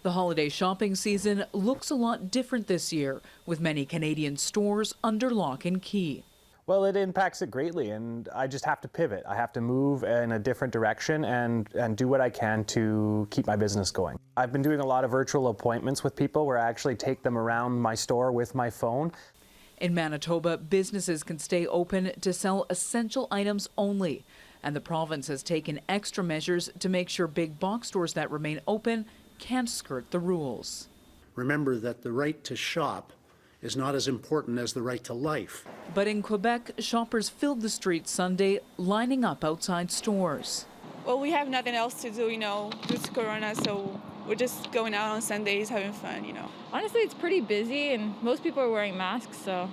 The holiday shopping season looks a lot different this year, with many Canadian stores under lock and key. Well, it impacts it greatly, and I just have to pivot. I have to move in a different direction and do what I can to keep my business going. I've been doing a lot of virtual appointments with people where I actually take them around my store with my phone. In Manitoba, businesses can stay open to sell essential items only, and the province has taken extra measures to make sure big box stores that remain open can't skirt the rules. Remember that the right to shop is not as important as the right to life. But in Quebec, shoppers filled the streets Sunday, lining up outside stores. Well, we have nothing else to do, due to Corona, so we're just going out on Sundays, having fun, Honestly, it's pretty busy, and most people are wearing masks, so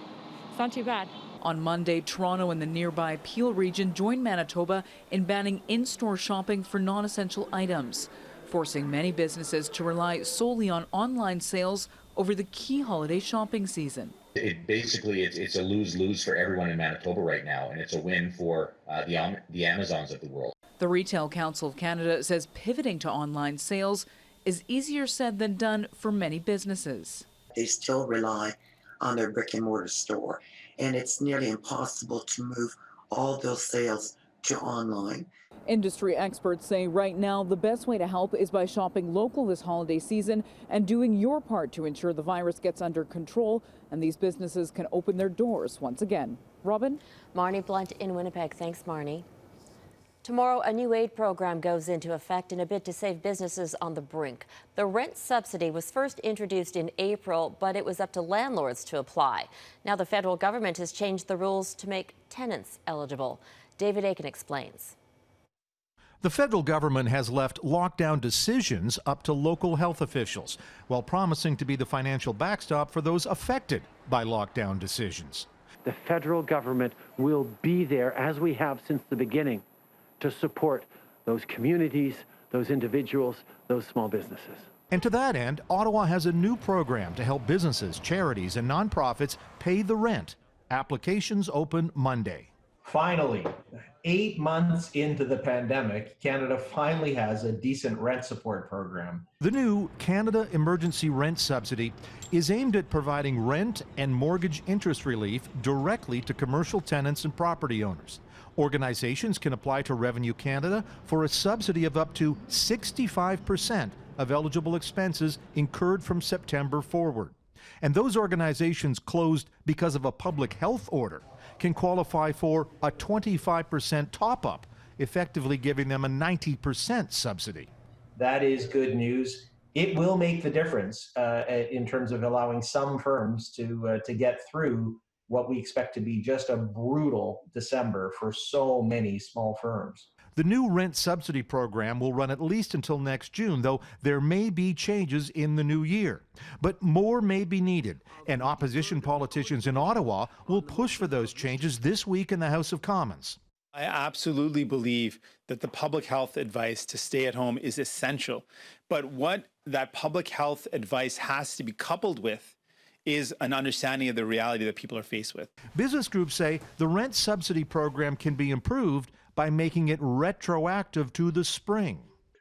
it's not too bad. On Monday, Toronto and the nearby Peel region joined Manitoba in banning in-store shopping for non-essential items, forcing many businesses to rely solely on online sales over the key holiday shopping season. It's a lose-lose for everyone in Manitoba right now, and it's a win for the Amazons of the world. The Retail Council of Canada says pivoting to online sales is easier said than done for many businesses. They still rely on their brick and mortar store, and it's nearly impossible to move all those sales to online. Industry experts say right now the best way to help is by shopping local this holiday season and doing your part to ensure the virus gets under control and these businesses can open their doors once again. Robin? Marney Blunt in Winnipeg. Thanks, Marney. Tomorrow, a new aid program goes into effect in a bid to save businesses on the brink. The rent subsidy was first introduced in April, but it was up to landlords to apply. Now the federal government has changed the rules to make tenants eligible. David Akin explains. The federal government has left lockdown decisions up to local health officials, while promising to be the financial backstop for those affected by lockdown decisions. The federal government will be there, as we have since the beginning, to support those communities, those individuals, those small businesses. And to that end, Ottawa has a new program to help businesses, charities, and nonprofits pay the rent. Applications open Monday. Finally, 8 months into the pandemic, Canada finally has a decent rent support program. The new Canada Emergency Rent Subsidy is aimed at providing rent and mortgage interest relief directly to commercial tenants and property owners. Organizations can apply to Revenue Canada for a subsidy of up to 65% of eligible expenses incurred from September forward. And those organizations closed because of a public health order can qualify for a 25% top-up, effectively giving them a 90% subsidy. That is good news. It will make the difference in terms of allowing some firms to get through what we expect to be just a brutal December for so many small firms. The new rent subsidy program will run at least until next June, though there may be changes in the new year. But more may be needed, and opposition politicians in Ottawa will push for those changes this week in the House of Commons. I absolutely believe that the public health advice to stay at home is essential. But what that public health advice has to be coupled with is an understanding of the reality that people are faced with. Business groups say the rent subsidy program can be improved by making it retroactive to the spring.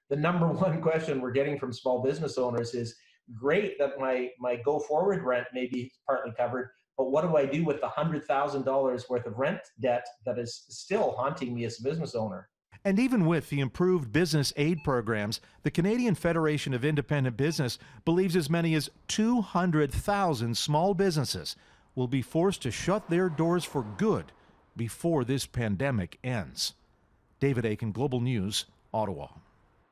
The number one question we're getting from small business owners is, great that my go forward rent may be partly covered, but what do I do with the $100,000 worth of rent debt that is still haunting me as a business owner? And even with the improved business aid programs, the Canadian Federation of Independent Business believes as many as 200,000 small businesses will be forced to shut their doors for good before this pandemic ends. David Akin, Global News, Ottawa.